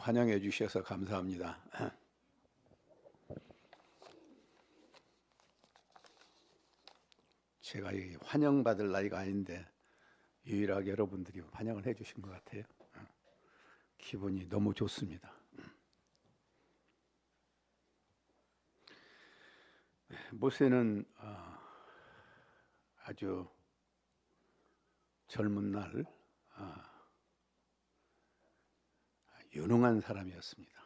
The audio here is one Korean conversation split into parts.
환영해 주셔서 감사합니다. 제가 이 환영받을 나이가 아닌데 유일하게 여러분들이 환영을 해 주신 것 같아요. 기분이 너무 좋습니다. 모세는 아주 젊은 날 유능한 사람이었습니다.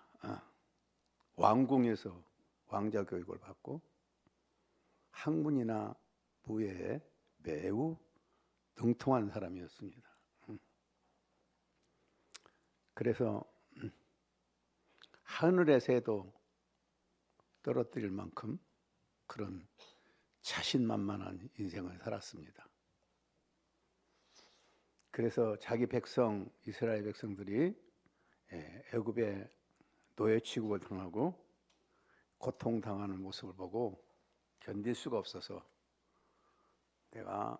왕궁에서 왕자 교육을 받고 학문이나 무예에 매우 능통한 사람이었습니다. 그래서 하늘의 새도 떨어뜨릴 만큼 그런 자신만만한 인생을 살았습니다. 그래서 자기 백성, 이스라엘 백성들이 애굽의 노예 취급을 당하고 고통당하는 모습을 보고 견딜 수가 없어서 내가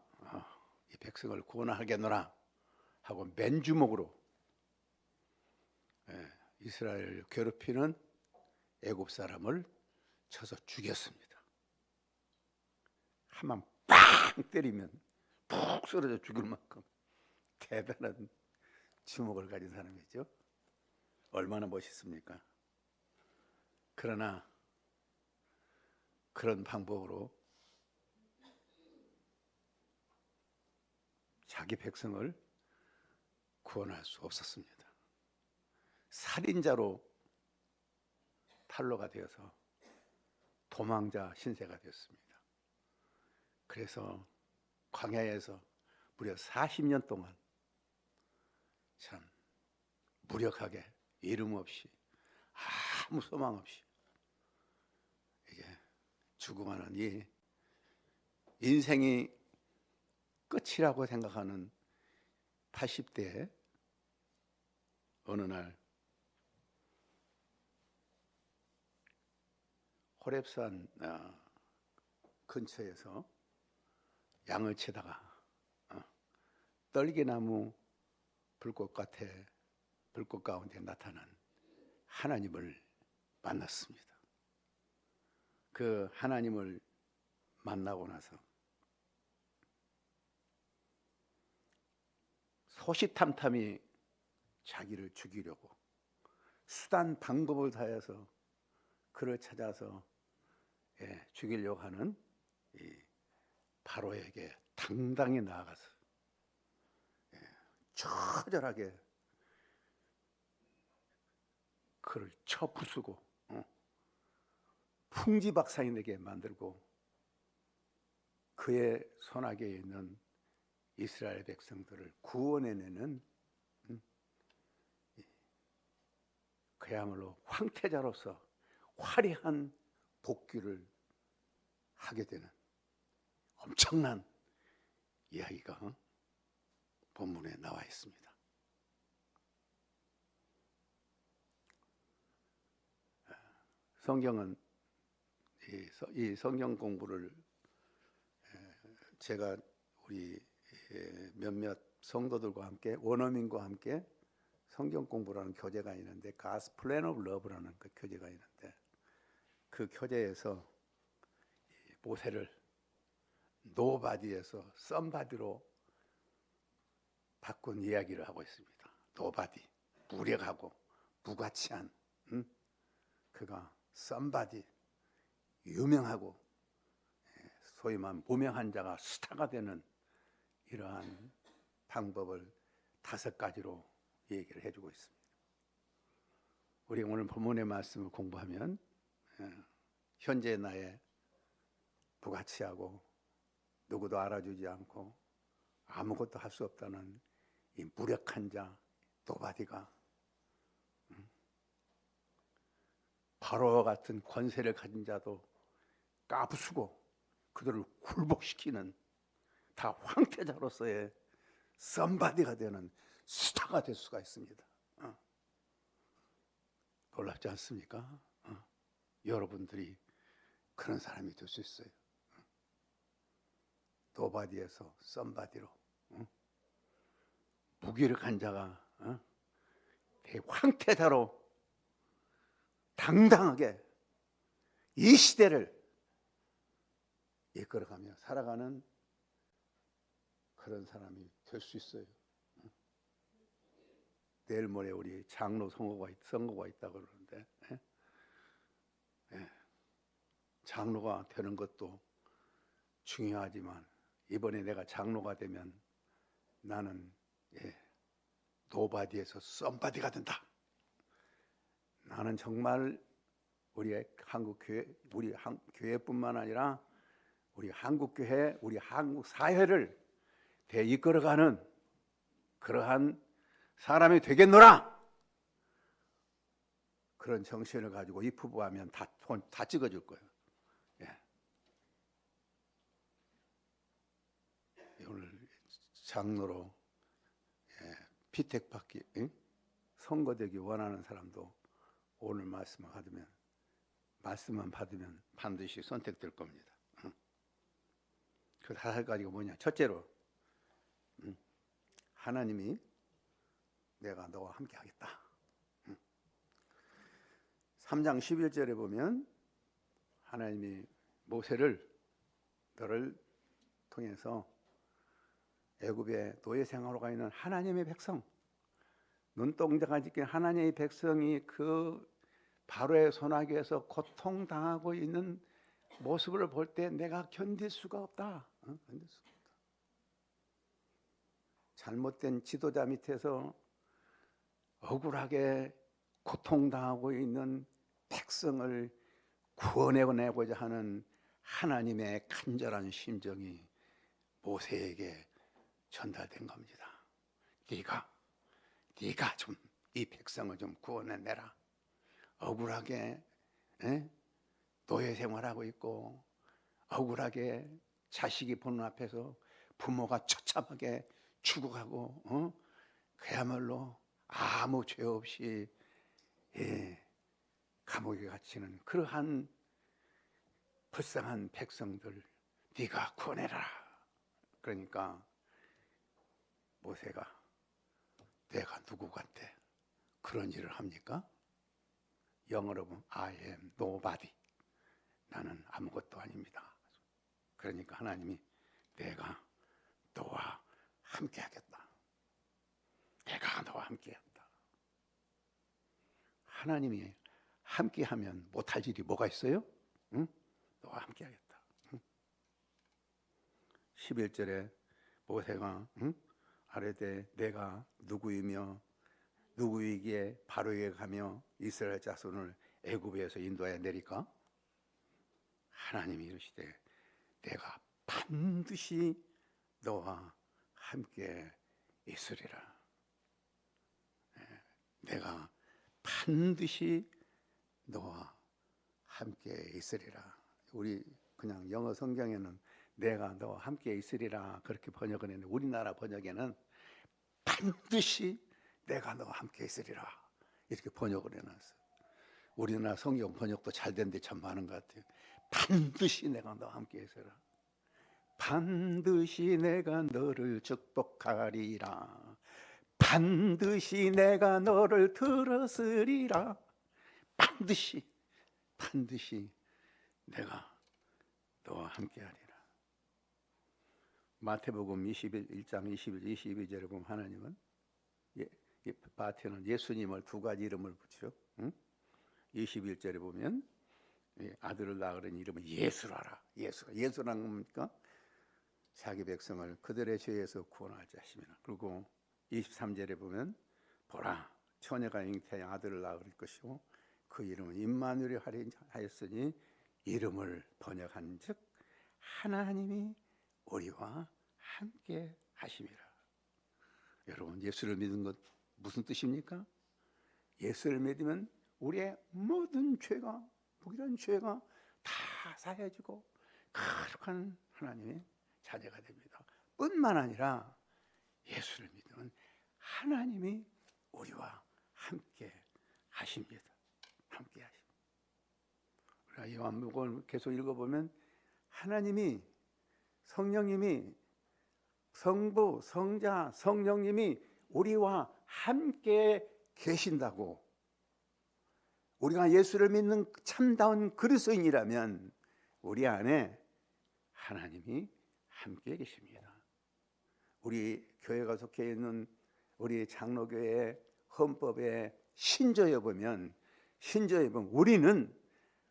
이 백성을 구원하겠노라 하고 맨주먹으로 이스라엘을 괴롭히는 애굽 사람을 쳐서 죽였습니다. 한번 빵 때리면 푹 쓰러져 죽을 만큼 대단한 주먹을 가진 사람이죠. 얼마나 멋있습니까? 그러나 그런 방법으로 자기 백성을 구원할 수 없었습니다. 살인자로 탄로가 되어서 도망자 신세가 되었습니다. 그래서 광야에서 무려 40년 동안 참 무력하게 이름 없이 아무 소망 없이 이게 죽어가는 이 인생이 끝이라고 생각하는 80대에 어느 날 호렙산 근처에서 양을 치다가 떨기나무 불꽃 가운데 나타난 하나님을 만났습니다. 그 하나님을 만나고 나서 소시탐탐이 자기를 죽이려고 수단 방법을 다해서 그를 찾아서 죽이려고 하는 이 바로에게 당당히 나아가서 처절하게 그를 쳐 부수고 풍지박산이 만들고 그의 손아귀에 있는 이스라엘 백성들을 구원해내는 그야말로 황태자로서 화려한 복귀를 하게 되는 엄청난 이야기가 본문에 나와 있습니다. 성경은 이 성경 공부를 제가 우리 몇몇 성도들과 함께 원어민과 함께 성경 공부라는 교재가 있는데 God's Plan of Love라는 그 교재가 있는데 그 교재에서 모세를 노바디에서 썸바디로 바꾼 이야기를 하고 있습니다. 노바디, 무력하고 무가치한 그가 썸바디, 유명하고 소위 말하면 무명한 자가 스타가 되는 이러한 방법을 5가지로 얘기를 해주고 있습니다. 우리 오늘 본문의 말씀을 공부하면 현재 나의 부가치하고 누구도 알아주지 않고 아무것도 할 수 없다는 이 무력한 자 노바디가 바로와 같은 권세를 가진 자도 까부수고 그들을 굴복시키는 다 황태자로서의 썸바디가 되는 스타가 될 수가 있습니다. 놀랍지 않습니까? 여러분들이 그런 사람이 될 수 있어요. 노바디에서 썸바디로 무기력한 자가 황태자로 당당하게 이 시대를 이끌어가며 살아가는 그런 사람이 될 수 있어요. 내일 모레 우리 장로 선거가 있다고 그러는데, 장로가 되는 것도 중요하지만 이번에 내가 장로가 되면 나는 노바디에서 썸바디가 된다. 나는 정말 우리의 한국교회, 우리 교회뿐만 아니라 우리 한국교회, 우리 한국 사회를 이끌어가는 그러한 사람이 되겠노라. 그런 정신을 가지고 입후보하면 다 찍어줄 거예요. 오늘 장로로 피택받기, 선거되기 원하는 사람도 오늘 말씀만 받으면 반드시 선택될 겁니다. 그 5가지가 뭐냐? 첫째로 하나님이 내가 너와 함께 하겠다. 3장 11절에 보면 하나님이 모세를 너를 통해서 애굽의 노예 생활로 가 있는 하나님의 백성, 눈동자가 지킨 하나님의 백성이 그 바로의 손아귀에서 고통당하고 있는 모습을 볼 때 내가 견딜 수가 없다. 견딜 수가 없다. 잘못된 지도자 밑에서 억울하게 고통당하고 있는 백성을 구원해내고자 하는 하나님의 간절한 심정이 모세에게 전달된 겁니다. 네가 좀 이 백성을 좀 구원해내라. 억울하게 노예 생활하고 있고 억울하게 자식이 보는 앞에서 부모가 처참하게 죽어가고 그야말로 아무 죄 없이 감옥에 갇히는 그러한 불쌍한 백성들 네가 구원해라. 그러니까 모세가 내가 누구한테 그런 일을 합니까? 영어로 보면 I am nobody. 나는 아무것도 아닙니다. 그러니까 하나님이 내가 너와 함께 하겠다. 내가 너와 함께 한다. 하나님이 함께 하면 못할 일이 뭐가 있어요? 너와 함께 하겠다. 11절에 모세가 아뢰되 내가 누구이며 누구이기에 바로에게 가며 이스라엘 자손을 애굽에서 인도하여 내리까? 하나님이 이르시되 내가 반드시 너와 함께 있으리라. 내가 반드시 너와 함께 있으리라. 우리 그냥 영어 성경에는 내가 너와 함께 있으리라 그렇게 번역을 했는데 우리나라 번역에는 반드시 내가 너와 함께 있으리라 이렇게 번역을 해놨어요. 우리나라 성경 번역도 잘 된 데 참 많은 것 같아요. 반드시 내가 너와 함께 있으리라. 반드시 내가 너를 축복하리라. 반드시 내가 너를 들었으리라. 반드시 내가 너와 함께하리라. 마태복음 21장 21, 22절에 보면 하나님은 마태는 예수님을 2가지 이름을 붙여 21절에 보면 아들을 낳으려는 이름을 예수라라. 예수라는 겁니까? 자기 백성을 그들의 죄에서 구원할 자심이라. 그리고 23절에 보면 보라 처녀가 잉태하여 아들을 낳을 것이고 그 이름은 임마누엘 하였으니 이름을 번역한즉 하나님이 우리와 함께 하심이라. 여러분 예수를 믿는 것 무슨 뜻입니까? 예수를 믿으면 우리의 모든 죄가 무기한 죄가 다 사해지고 거룩한 하나님의 자녀가 됩니다. 뿐만 아니라 예수를 믿으면 하나님이 우리와 함께 하십니다. 함께 하십니다. 우리가 요한복음을 계속 읽어보면 하나님이 성령님이 성부, 성자, 성령님이 우리와 함께 계신다고 우리가 예수를 믿는 참다운 그리스도인이라면 우리 안에 하나님이 함께 계십니다. 우리 교회가 속해 있는 우리 장로교회 헌법의 신조에 보면 우리는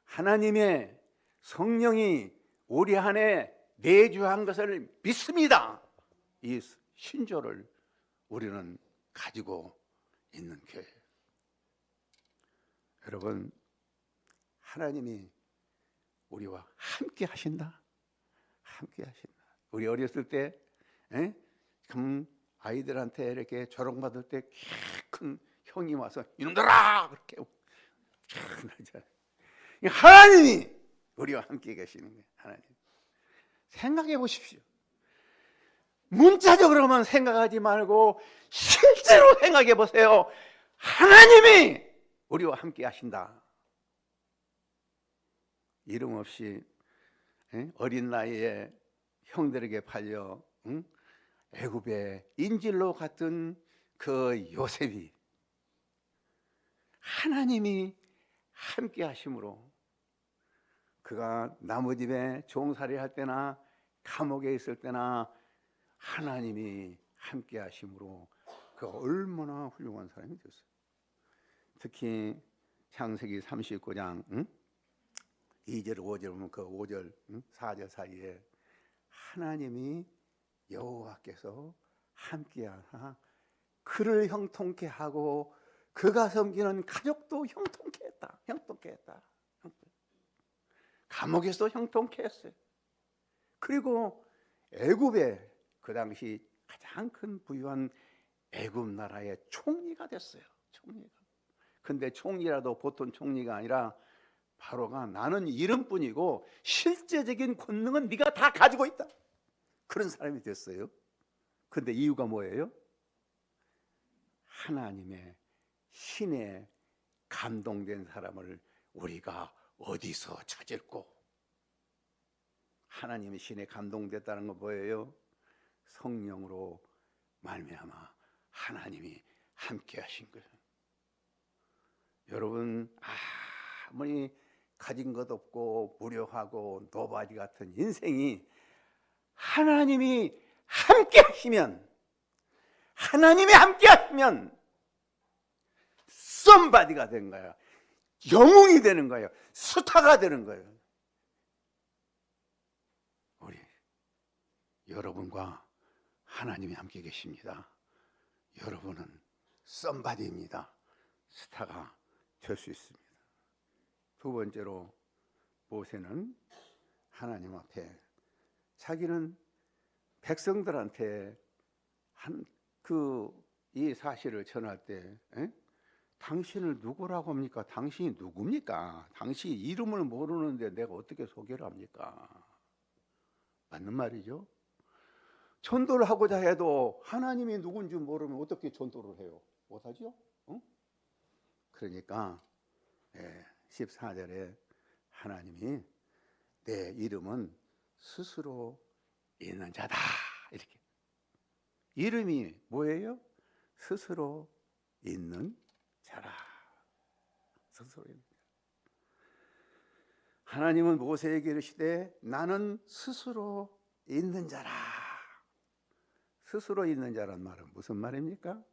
하나님의 성령이 우리 안에 내주한 것을 믿습니다. 이 신조를 우리는 가지고 있는 교회. 여러분, 하나님이 우리와 함께 하신다. 함께 하신다. 우리 어렸을 때 아이들한테 이렇게 조롱받을 때 큰 형이 와서 이놈들아 그렇게 하나님이 우리와 함께 계시는 거예요. 하나님. 생각해 보십시오. 문자적으로만 생각하지 말고 실제로 생각해 보세요. 하나님이 우리와 함께 하신다. 이름 없이 어린 나이에 형들에게 팔려 애굽의 인질로 갔던 그 요셉이 하나님이 함께 하심으로 그가 나무집에 종살이 할 때나 감옥에 있을 때나 하나님이 함께 하심으로 그가 얼마나 훌륭한 사람이 됐어요. 특히 창세기 39장 2절 5절 보면 그 5절 4절 사이에 하나님이 여호와께서 함께하사 그를 형통케 하고 그가 섬기는 가족도 형통케 했다. 감옥에서 형통케 했어요. 그리고 애굽에 그 당시 가장 큰 부유한 애굽 나라의 총리가 됐어요. 근데 총리라도 보통 총리가 아니라 바로가 나는 이름뿐이고 실제적인 권능은 네가 다 가지고 있다. 그런 사람이 됐어요. 근데 이유가 뭐예요? 하나님의 신에 감동된 사람을 우리가 어디서 찾을꼬? 하나님의 신에 감동됐다는 건 뭐예요? 성령으로 말미암아 하나님이 함께 하신 거예요. 여러분, 아무리 가진 것 없고 무료하고 노바디 같은 인생이 하나님이 함께 하시면 썸바디가 된 거예요. 영웅이 되는 거예요. 스타가 되는 거예요. 우리 여러분과 하나님이 함께 계십니다. 여러분은 썸바디입니다. 스타가 될 수 있습니다. 두 번째로 모세는 하나님 앞에 자기는 백성들한테 이 사실을 전할 때 당신을 누구라고 합니까? 당신이 누굽니까? 당신이 이름을 모르는데 내가 어떻게 소개를 합니까? 맞는 말이죠. 전도를 하고자 해도 하나님이 누군지 모르면 어떻게 전도를 해요? 못하죠? 그러니까 14절에 하나님이 내 이름은 스스로 있는 자다. 이렇게. 이름이 뭐예요? 스스로 있는 자라. 스스로 있는 자. 하나님은 모세에게 이르시되 나는 스스로 있는 자라. 스스로 있는 자란 말은 무슨 말입니까?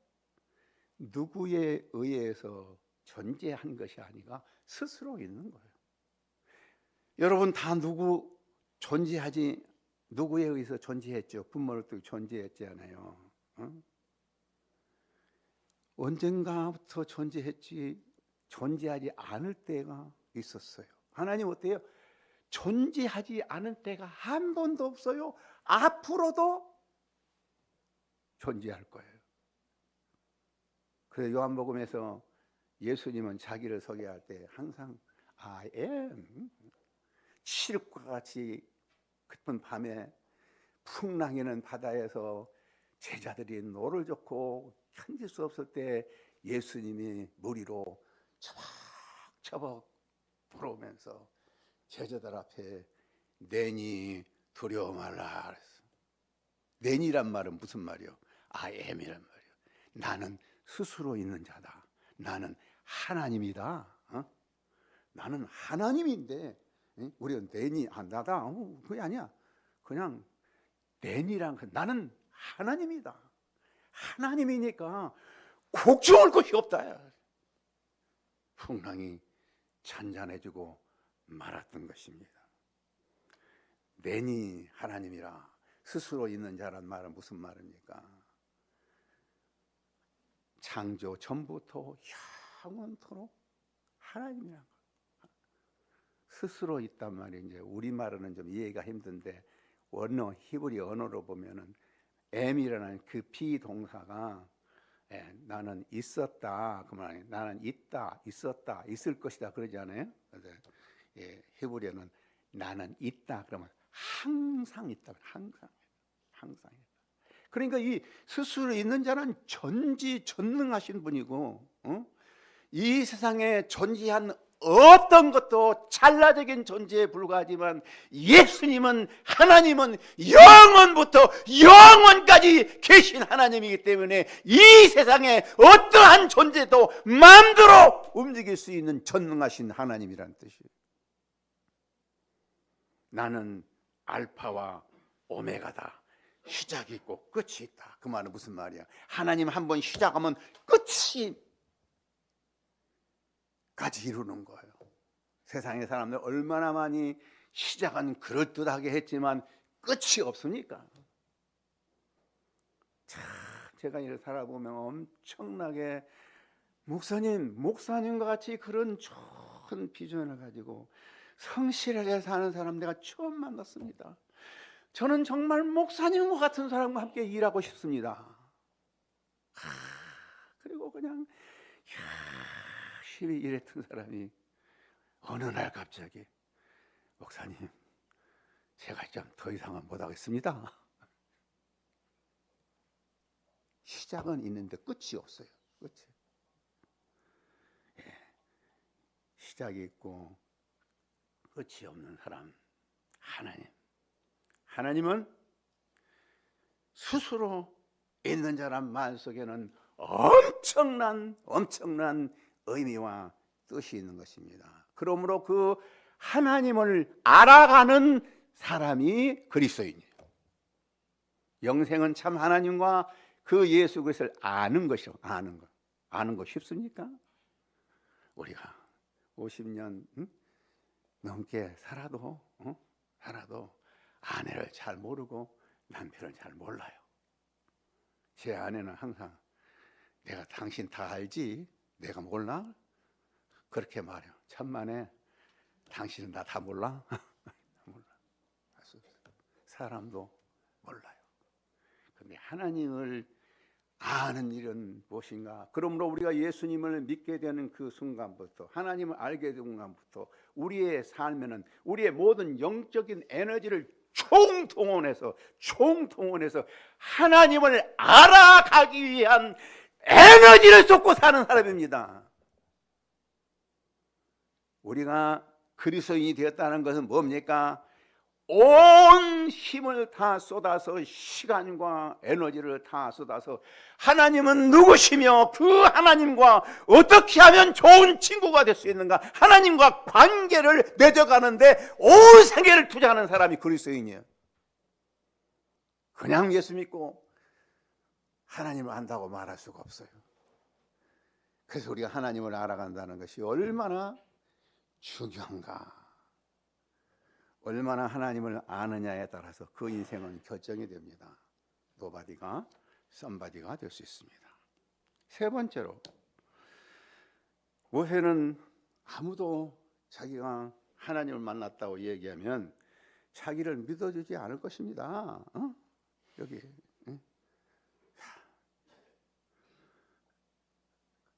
누구에 의해서 존재한 것이 아니라 스스로 있는 거예요. 여러분 다 누구에 의해서 존재했죠. 부모를 통해 존재했잖아요. 언젠가부터 존재했지 존재하지 않을 때가 있었어요. 하나님 어때요? 존재하지 않은 때가 한 번도 없어요. 앞으로도 존재할 거예요. 그래서 요한복음에서 예수님은 자기를 소개할 때 항상 I am 칠흑과 같이 깊은 밤에 풍랑이는 바다에서 제자들이 노를 젓고 견딜 수 없을 때 예수님이 물 위로 처벅처벅 불어오면서 제자들 앞에 내니 두려워 말라 그랬어. 내니란 말은 무슨 말이요? I am이란 말이요. 나는 스스로 있는 자다. 나는 하나님이다. 나는 하나님인데 우리가 내니 나다 그게 아니야. 그냥 내니란 나는 하나님이다. 하나님이니까 걱정할 것이 없다. 풍랑이 잔잔해지고 말았던 것입니다. 내니 하나님이라 스스로 있는 자란 말은 무슨 말입니까? 창조 전부터 영원토록 하나님이란 것. 스스로 있단 말이 이제 우리말로는 좀 이해가 힘든데 원어 히브리 언어로 보면은 M이라는 그 비동사가 나는 있었다 그 말이에요. 나는 있다, 있었다, 있을 것이다 그러지 않아요? 히브리어는 나는 있다 그러면 항상 있다, 항상. 그러니까 이 스스로 있는 자는 전지전능하신 분이고, 이 세상에 존재한 어떤 것도 찰나적인 존재에 불과하지만 예수님은 하나님은 영원부터 영원까지 계신 하나님이기 때문에 이 세상에 어떠한 존재도 마음대로 움직일 수 있는 전능하신 하나님이라는 뜻이에요. 나는 알파와 오메가다. 시작이 있고 끝이 있다. 그 말은 무슨 말이야? 하나님 한 번 시작하면 끝이 까지 이루는 거예요. 세상의 사람들 얼마나 많이 시작은 그럴듯하게 했지만 끝이 없으니까. 참 제가 이를 살아보면 엄청나게 목사님과 같이 그런 좋은 비전을 가지고 성실하게 사는 사람 내가 처음 만났습니다. 저는 정말 목사님과 같은 사람과 함께 일하고 싶습니다. 그리고 그냥 열심히 일했던 사람이 어느 날 갑자기 목사님 제가 좀 더 이상은 못하겠습니다. 시작은 있는데 끝이 없어요. 끝이. 시작이 있고 끝이 없는 사람 하나님은 스스로 있는 자란 말 속에는 엄청난 의미와 뜻이 있는 것입니다. 그러므로 그 하나님을 알아가는 사람이 그리스도인이에요. 영생은 참 하나님과 그 예수 그리스도를 아는 것이요. 아는 거 쉽습니까? 우리가 50년 넘게 살아도 아내를 잘 모르고 남편을 잘 몰라요. 제 아내는 항상 내가 당신 다 알지? 내가 몰라? 그렇게 말해요. 천만에 당신은 나 다 몰라? 몰라. 사람도 몰라요. 그런데 하나님을 아는 일은 무엇인가? 그러므로 우리가 예수님을 믿게 되는 그 순간부터 하나님을 알게 된 순간부터 우리의 삶에는 우리의 모든 영적인 에너지를 총동원해서 하나님을 알아가기 위한 에너지를 쏟고 사는 사람입니다. 우리가 그리스도인이 되었다는 것은 뭡니까? 온 힘을 다 쏟아서 시간과 에너지를 다 쏟아서 하나님은 누구시며 그 하나님과 어떻게 하면 좋은 친구가 될 수 있는가, 하나님과 관계를 맺어가는데 온 생애를 투자하는 사람이 그리스도인이에요. 그냥 예수 믿고 하나님을 안다고 말할 수가 없어요. 그래서 우리가 하나님을 알아간다는 것이 얼마나 중요한가, 얼마나 하나님을 아느냐에 따라서 그 인생은 결정이 됩니다. 노바디가 썸바디가 될 수 있습니다. 세 번째로, 모세는 아무도 자기가 하나님을 만났다고 얘기하면 자기를 믿어주지 않을 것입니다. 여기.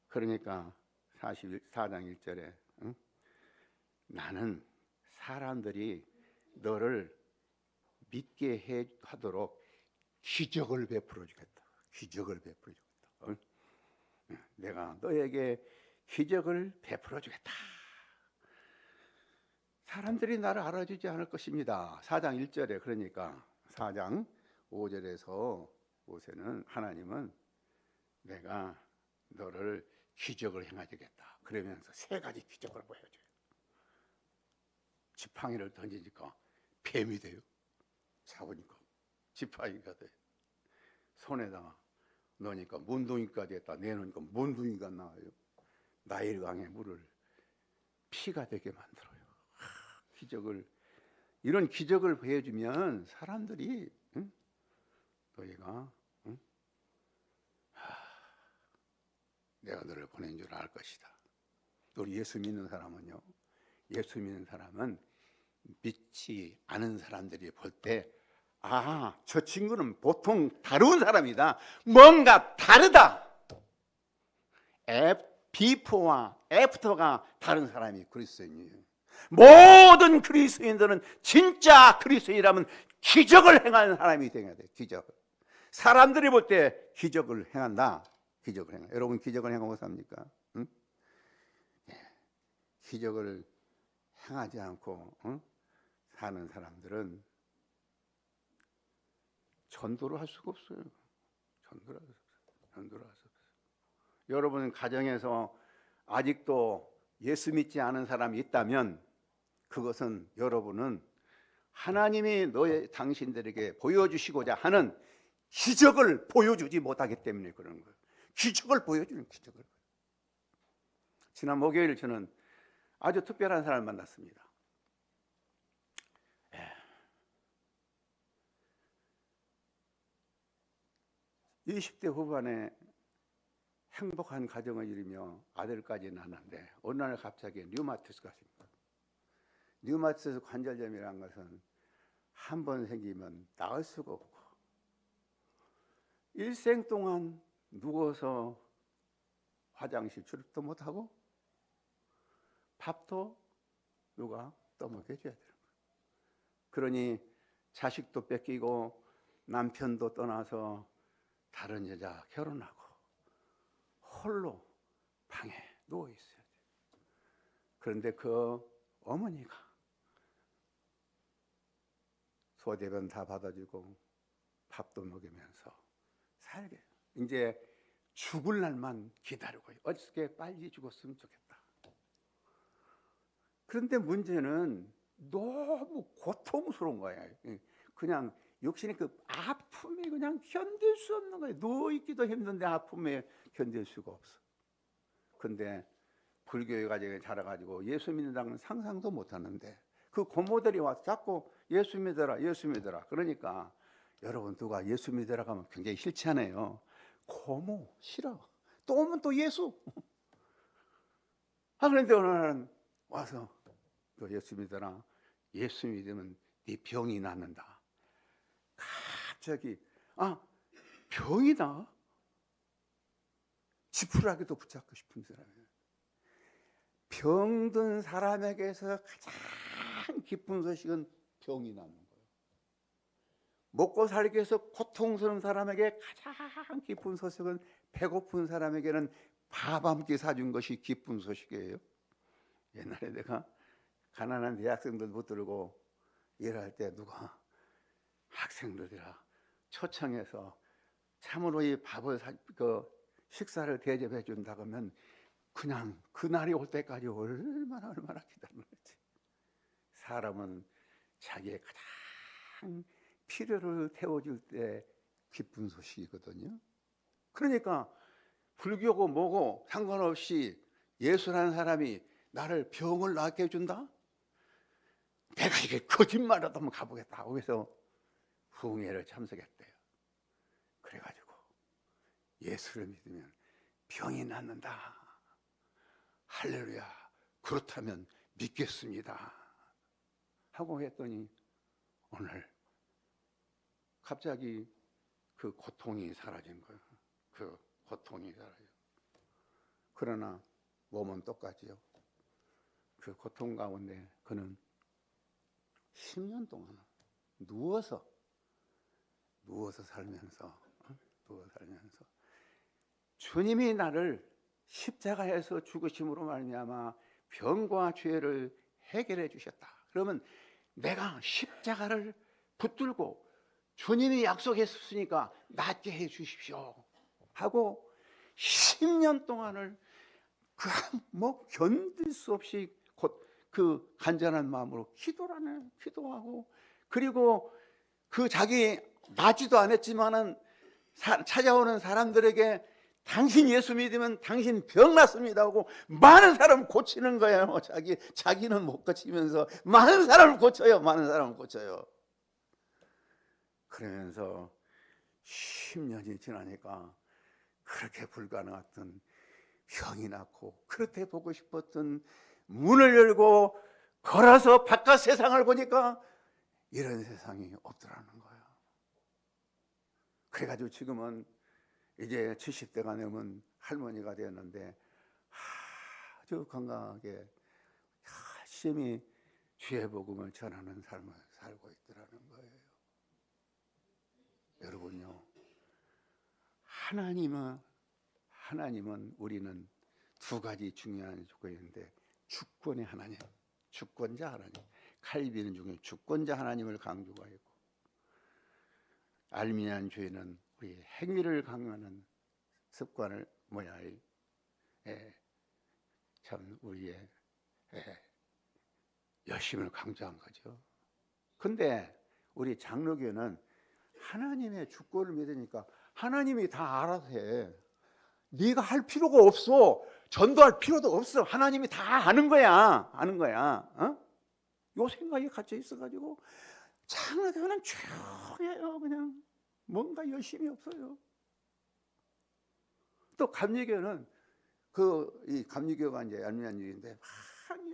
그러니까 44장 1절에 나는 사람들이 너를 믿게 하도록 기적을 베풀어 주겠다. 기적을 베풀어 주겠다. 내가 너에게 기적을 베풀어 주겠다. 사람들이 나를 알아주지 않을 것입니다. 4장 1절에 그러니까 4장 5절에서 모세는 하나님은 내가 너를 기적을 행하주겠다 그러면서 세 가지 기적을 보여줘요. 지팡이를 던지니까 뱀이 돼요. 잡으니까 지팡이가 돼. 손에다가 넣으니까 문둥이가 됐다. 내놓으니까 문둥이가 나와요. 나일강의 물을 피가 되게 만들어요. 기적을, 이런 기적을 보여주면 사람들이 너희가 내가 너를 보낸 줄 알 것이다. 우리 예수 믿는 사람은요, 예수 믿는 사람은 믿지 않은 사람들이 볼 때, 아, 저 친구는 보통 다른 사람이다. 뭔가 다르다. 비포와 애프터가 다른 사람이 그리스도인이에요. 모든 그리스도인들은 진짜 그리스도인이라면 기적을 행하는 사람이 되어야 돼요. 기적을. 사람들이 볼 때 기적을 행한다. 기적을 행한다. 여러분 기적을 행하고 삽니까? 응? 기적을 행하지 않고 사는 사람들은 전도를 할 수가 없어요. 전도를 할 수 없어요. 여러분 가정에서 아직도 예수 믿지 않은 사람이 있다면 그것은 여러분은 하나님이 당신들에게 보여주시고자 하는 기적을 보여주지 못하기 때문에 그런 거예요. 기적을 보여주는 기적을. 지난 목요일 저는 아주 특별한 사람을 만났습니다. 20대 후반에 행복한 가정을 이루며 아들까지 낳았는데 어느 날 갑자기 류마티스가 생깁니다. 류마티스 관절염이라는 것은 한 번 생기면 나을 수가 없고 일생 동안 누워서 화장실 출입도 못하고 밥도 누가 떠먹여 줘야 되는 거예요. 그러니 자식도 뺏기고 남편도 떠나서 다른 여자 결혼하고 홀로 방에 누워 있어야 돼요. 그런데 그 어머니가 소대변 다 받아주고 밥도 먹이면서 살게, 이제 죽을 날만 기다리고 어떻게 빨리 죽었으면 좋겠다. 그런데 문제는 너무 고통스러운 거예요. 그냥 육신의 그 아픔이 그냥 견딜 수 없는 거예요. 누워있기도 힘든데 아픔에 견딜 수가 없어. 근데 불교의 가정에 자라가지고 예수 믿는다는 상상도 못하는데 그 고모들이 와서 자꾸 예수 믿어라 예수 믿어라. 그러니까 여러분 누가 예수 믿으라 하면 굉장히 싫잖아요. 고모 싫어. 또 오면 또 예수. 그런데 어느 날은 와서 너 예수 믿어라. 예수 믿으면 네 병이 낫는다. 갑자기 병이다. 지푸라기도 붙잡고 싶은 사람이에요. 병든 사람에게서 가장 기쁜 소식은 병이 낫는 거예요. 먹고 살기 위해서 고통스러운 사람에게 가장 기쁜 소식은 배고픈 사람에게는 밥 한 끼 사준 것이 기쁜 소식이에요. 옛날에 내가 가난한 대학생들 붙들고 일할 때 누가 학생들이라 초청해서 참으로 이 밥을 식사를 대접해 준다 그러면 그냥 그날이 올 때까지 얼마나 기다렸는지. 사람은 자기의 가장 필요를 태워줄 때 기쁜 소식이거든요. 그러니까 불교고 뭐고 상관없이 예수라는 사람이 나를 병을 낫게 해준다? 내가 이게 거짓말이라도 한번 가보겠다. 그래서 후흥회를 참석했대요. 그래가지고 예수를 믿으면 병이 낫는다. 할렐루야. 그렇다면 믿겠습니다. 하고 했더니 오늘 갑자기 그 고통이 사라진 거예요. 그 고통이 사라져요. 그러나 몸은 똑같지요. 그 고통 가운데 그는 10년 동안 누워서 살면서 주님이 나를 십자가에서 죽으심으로 말미암아 병과 죄를 해결해 주셨다. 그러면 내가 십자가를 붙들고 주님이 약속했으니까 낫게 해 주십시오 하고 10년 동안을 견딜 수 없이 그 간절한 마음으로 기도하고, 그리고 그 자기 낫지도 않았지만은 찾아오는 사람들에게 당신 예수 믿으면 당신 병 낫습니다 하고 많은 사람 고치는 거예요. 자기는 못 고치면서 많은 사람을 고쳐요. 많은 사람을 고쳐요. 그러면서 10년이 지나니까 그렇게 불가능했던 병이 낫고, 그렇게 보고 싶었던 문을 열고 걸어서 바깥 세상을 보니까 이런 세상이 없더라는 거예요. 그래가지고 지금은 이제 70대가 넘은 할머니가 되었는데 아주 건강하게 열심히 주의 복음을 전하는 삶을 살고 있더라는 거예요. 여러분요, 하나님은 우리는 두 가지 중요한 조건이 있는데, 주권의 하나님, 주권자 하나님, 칼빈은 중에 주권자 하나님을 강조가 있고, 알미니안 주의는 우리 행위를 강요하는 습관을 참 우리의 열심을 강조한 거죠. 근데 우리 장로교는 하나님의 주권을 믿으니까 하나님이 다 알아서 해. 네가 할 필요가 없어. 전도할 필요도 없어. 하나님이 다 아는 거야. 요 생각이 갇혀 있어가지고 장로교는 조용해요. 그냥 뭔가 열심히 없어요. 또 감리교는 이 감리교가 이제 알미니안주의인데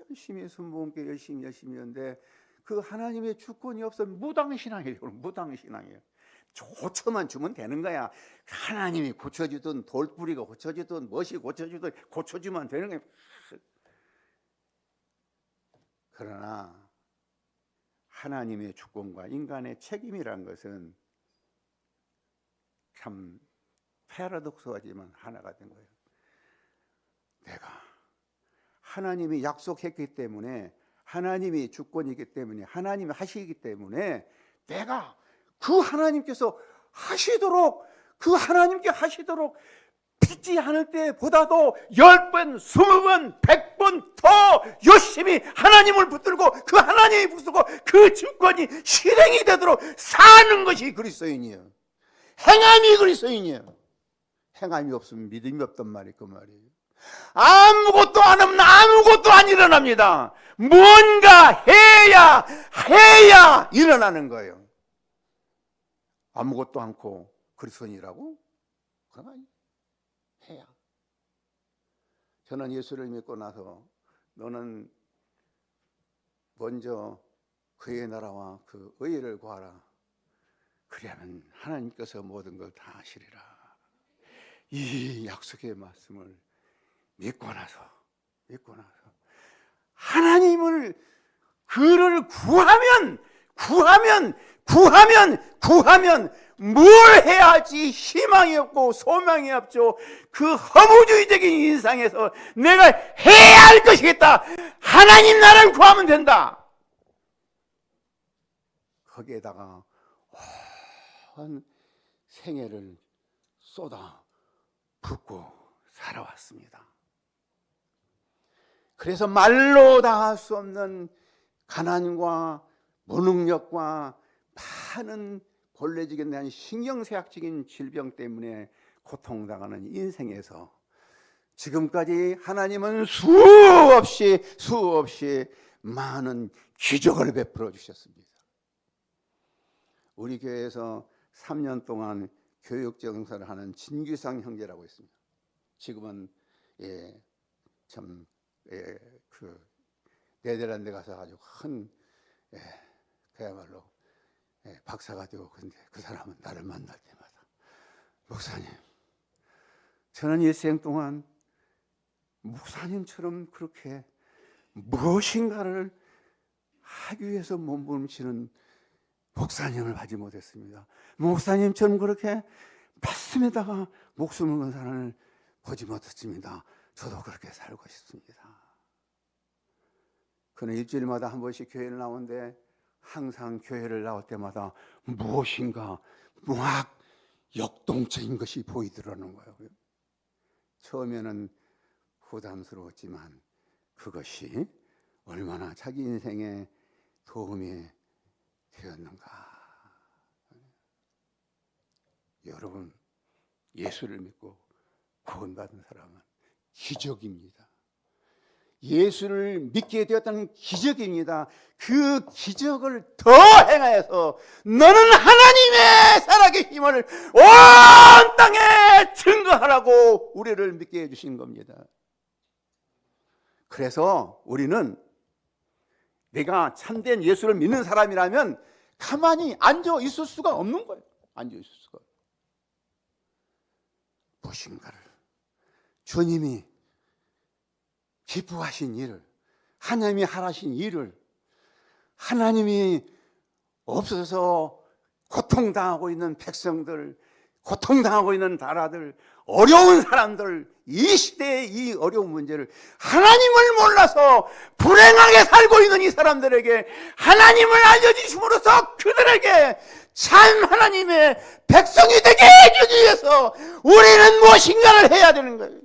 열심히 순복음교 열심히 했는데 그 하나님의 주권이 없으면 무당신앙이에요. 무당신앙이에요. 조처만 주면 되는 거야. 하나님이 고쳐주든 돌뿌리가 고쳐주든 멋이 고쳐주든 고쳐주면 되는 거야. 그러나 하나님의 주권과 인간의 책임이란 것은 참 패러독스하지만 하나가 된 거예요. 내가 하나님이 약속했기 때문에, 하나님이 주권이기 때문에, 하나님이 하시기 때문에 내가 그 하나님께서 하시도록, 그 하나님께 하시도록 믿지 않을 때보다도 10번, 20번, 100번 더 열심히 하나님을 붙들고 그 하나님이 붙들고 그 주권이 실행이 되도록 사는 것이 그리스도인이에요. 행함이 그리스도인이에요. 행함이 없으면 믿음이 없단 말이 그 말이에요. 아무것도 안 하면 아무것도 안 일어납니다. 뭔가 해야 일어나는 거예요. 아무것도 않고 그리스도인이라고? 그건 아니에요. 해야. 저는 예수를 믿고 나서 너는 먼저 그의 나라와 그 의를 구하라. 그리하면 하나님께서 모든 걸 다 하시리라. 이 약속의 말씀을 믿고 나서 하나님을 그를 구하면 뭘 해야 할지 희망이 없고 소망이 없죠. 그 허무주의적인 인상에서 내가 해야 할 것이겠다. 하나님 나라를 구하면 된다. 거기에다가 온 생애를 쏟아 붓고 살아왔습니다. 그래서 말로 다 할 수 없는 가난과 무능력과 많은 본래적인 대한 신경쇠약적인 질병 때문에 고통당하는 인생에서 지금까지 하나님은 수없이 많은 기적을 베풀어 주셨습니다. 우리 교회에서 3년 동안 교육정사를 하는 진규상 형제라고 있습니다. 지금은 그 네덜란드 가서 아주 큰 그야말로 박사가 되고, 근데 그 사람은 나를 만날 때마다 목사님, 저는 일생 동안 목사님처럼 그렇게 무엇인가를 하기 위해서 몸부림치는 목사님을 하지 못했습니다. 목사님처럼 그렇게 말씀에다가 목숨을 건 사람을 보지 못했습니다. 저도 그렇게 살고 싶습니다. 그는 일주일마다 한 번씩 교회를 나오는데 항상 교회를 나올 때마다 무엇인가 막 역동적인 것이 보이더라는 거예요. 처음에는 부담스러웠지만 그것이 얼마나 자기 인생에 도움이 되었는가. 여러분, 예수를 믿고 구원받은 사람은 기적입니다. 예수를 믿게 되었다는 기적입니다. 그 기적을 더 행하여서 너는 하나님의 살아계심을 온 땅에 증거하라고 우리를 믿게 해주신 겁니다. 그래서 우리는 내가 참된 예수를 믿는 사람이라면 가만히 앉아 있을 수가 없는 거예요. 앉아 있을 수가. 무엇인가를 주님이 기뻐하신 일을, 하나님이 하라신 일을, 하나님이 없어서 고통당하고 있는 백성들, 고통당하고 있는 나라들, 어려운 사람들, 이 시대의 이 어려운 문제를 하나님을 몰라서 불행하게 살고 있는 이 사람들에게 하나님을 알려주심으로써 그들에게 참 하나님의 백성이 되게 해주기 위해서 우리는 무엇인가를 해야 되는 거예요.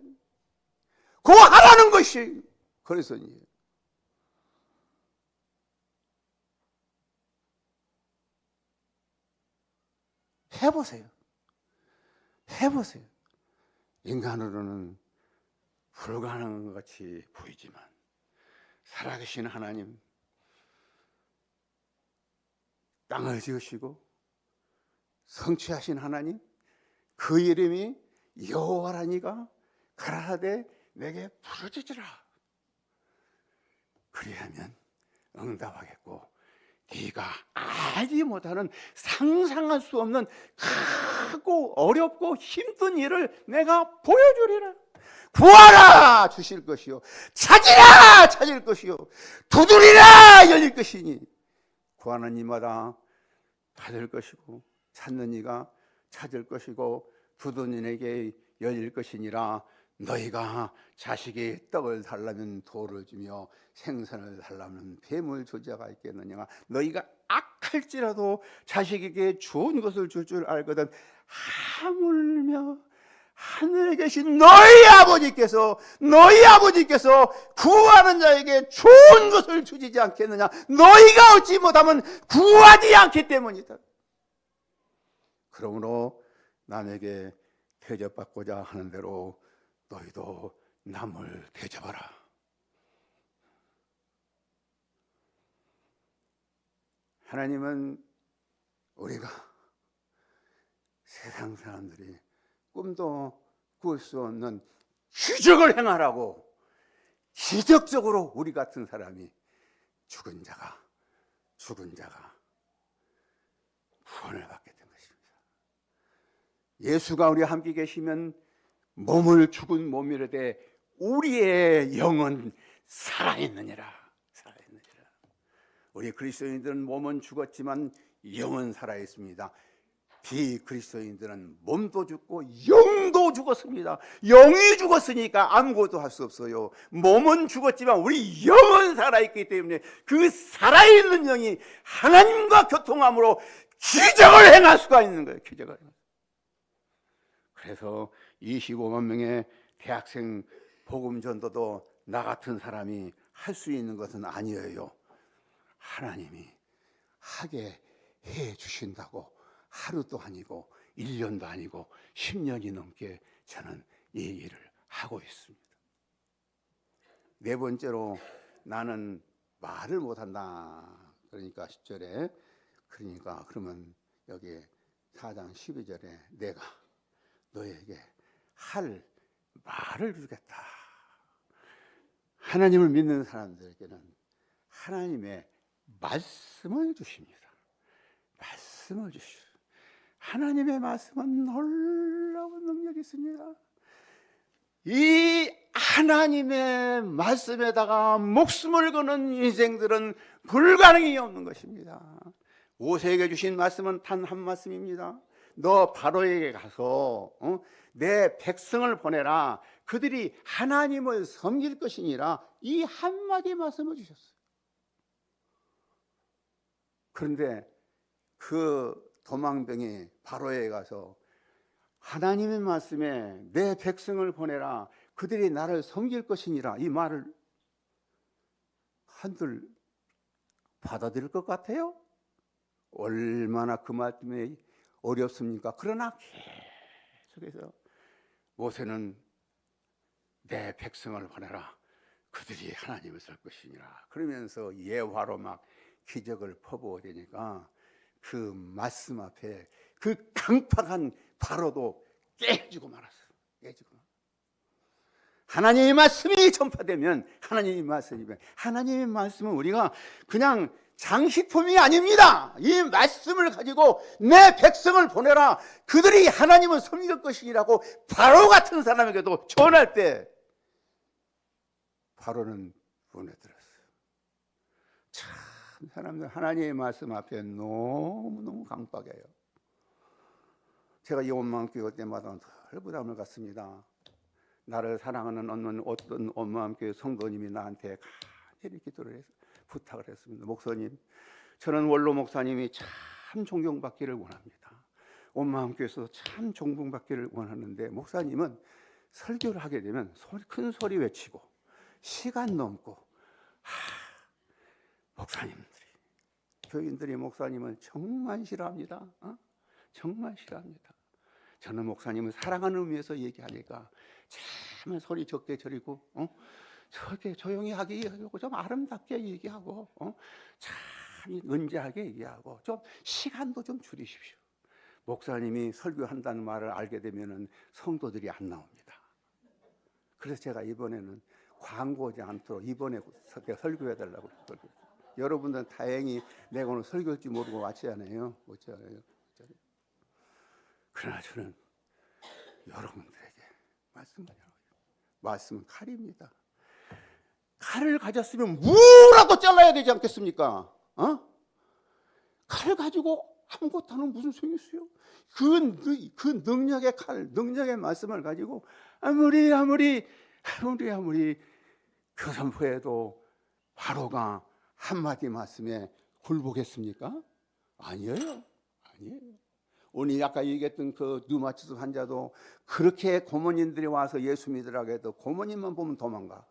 그거 하라는 것이 그래서니 해보세요. 해보세요. 인간으로는 불가능한 것 같이 보이지만 살아계신 하나님, 땅을 지으시고 성취하신 하나님, 그 이름이 여호와라니가 가라사대 내게 부르짖으라. 그리하면 응답하겠고 네가 알지 못하는 상상할 수 없는 크고 어렵고 힘든 일을 내가 보여주리라. 구하라 주실 것이요, 찾으라 찾을 것이요, 두드리라 열릴 것이니 구하는 이마다 받을 것이고 찾는 이가 찾을 것이고 두드리는 이에게 열릴 것이니라. 너희가 자식이 떡을 달라면 돌을 주며 생선을 달라면 뱀을 줄 자가 있겠느냐. 너희가 악할지라도 자식에게 좋은 것을 줄 줄 알거든 하물며 하늘에 계신 너희 아버지께서 구하는 자에게 좋은 것을 주시지 않겠느냐. 너희가 얻지 못하면 구하지 않기 때문이다. 그러므로 남에게 대접받고자 하는 대로 너희도 남을 대접하라. 하나님은 우리가 세상 사람들이 꿈도 꿀 수 없는 기적을 행하라고 기적적으로 우리 같은 사람이 죽은 자가 구원을 받게 된 것입니다. 예수가 우리와 함께 계시면 몸을 죽은 몸이라되 우리의 영은 살아있느니라. 우리 그리스도인들은 몸은 죽었지만 영은 살아있습니다. 비그리스도인들은 몸도 죽고 영도 죽었습니다. 영이 죽었으니까 아무것도 할 수 없어요. 몸은 죽었지만 우리 영은 살아있기 때문에 그 살아있는 영이 하나님과 교통함으로 기적을 행할 수가 있는 거예요. 기적을. 그래서 25만 명의 대학생 복음 전도도 나 같은 사람이 할 수 있는 것은 아니에요. 하나님이 하게 해 주신다고 하루도 아니고 1년도 아니고 10년이 넘게 저는 이 일을 하고 있습니다. 네 번째로 나는 말을 못한다. 그러니까 10절에 그러면 여기 4장 12절에 내가 너에게 할 말을 주겠다. 하나님을 믿는 사람들에게는 하나님의 말씀을 주십니다. 말씀을 주시오. 하나님의 말씀은 놀라운 능력이 있습니다. 이 하나님의 말씀에다가 목숨을 거는 인생들은 불가능이 없는 것입니다. 모세에게 주신 말씀은 단 한 말씀입니다. 너 바로에게 가서 내 백성을 보내라. 그들이 하나님을 섬길 것이니라. 이 한마디 말씀을 주셨어요. 그런데 그 도망병이 바로에 가서 하나님의 말씀에 내 백성을 보내라. 그들이 나를 섬길 것이니라. 이 말을 한들 받아들일 것 같아요? 얼마나 그 말씀이 어렵습니까? 그러나 계속해서 모세는 내 백성을 보내라. 그들이 하나님을 설 것이니라. 그러면서 예화로 막 기적을 퍼부어대니까 그 말씀 앞에 그 강팍한 바로도 깨지고 말았어요. 깨지고. 하나님의 말씀이 전파되면 하나님의 말씀은 우리가 그냥 장식품이 아닙니다. 이 말씀을 가지고 내 백성을 보내라. 그들이 하나님을 섬길 것이라고 바로 같은 사람에게도 전할 때 바로는 눈에 들었어요. 참 사람들 하나님의 말씀 앞에 너무너무 강박해요. 제가 이 온마음교회 올 때마다 늘 부담을 갖습니다. 나를 사랑하는 어떤 온마음교회 성도님이 나한테 간절히 기도를 해서 부탁을 했습니다. 목사님, 저는 원로 목사님이 참 존경받기를 원합니다. 온마음교회에서 참 존경받기를 원하는데 목사님은 설교를 하게 되면 큰 소리 외치고 시간 넘고 목사님들이 교인들이 목사님을 정말 싫어합니다. 정말 싫어합니다. 저는 목사님을 사랑하는 의미에서 얘기하니까 참 소리 적게 줄이고 저렇게 조용히 하게 얘기하고 좀 아름답게 얘기하고 참 은지하게 얘기하고 좀 시간도 좀 줄이십시오. 목사님이 설교한다는 말을 알게 되면은 성도들이 안 나옵니다. 그래서 제가 이번에는 광고하지 않도록 이번에 설교해달라고 그랬거든요. 여러분들은 다행히 내가 오늘 설교할 줄 모르고 왔잖아요. 그러나 저는 여러분들에게 말씀은 칼입니다. 칼을 가졌으면 뭐라도 잘라야 되지 않겠습니까? 칼 가지고 아무것도 하는 무슨 소용이 있어요? 그 능력의 칼, 능력의 말씀을 가지고 아무리 교선포에도 바로가 한마디 말씀에 굴복했습니까? 아니에요. 오늘 아까 얘기했던 그 류마티스 환자도 그렇게 고모님들이 와서 예수 믿으라고 해도 고모님만 보면 도망가.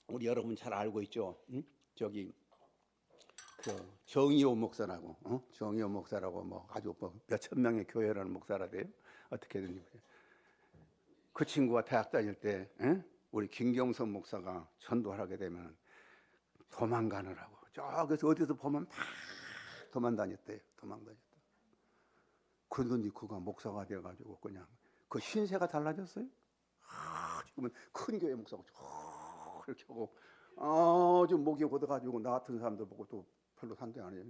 우리 여러분 잘 알고 있죠? 저기 그 정의호 목사라고, 정의호 목사라고 뭐 아주 몇천 명의 교회라는 목사라대요. 어떻게든지 그 친구가 대학 다닐 때 우리 김경선 목사가 전도하게 되면 도망가느라고 저기서 어디서 보면 막 도망다녔대요. 그러더니 그가 목사가 돼가지고 그냥 그 신세가 달라졌어요. 지금은 큰 교회 목사고 이렇게 하고 좀 목이 곧아가지고 나 같은 사람들 보고 또 별로 상대 안 해요.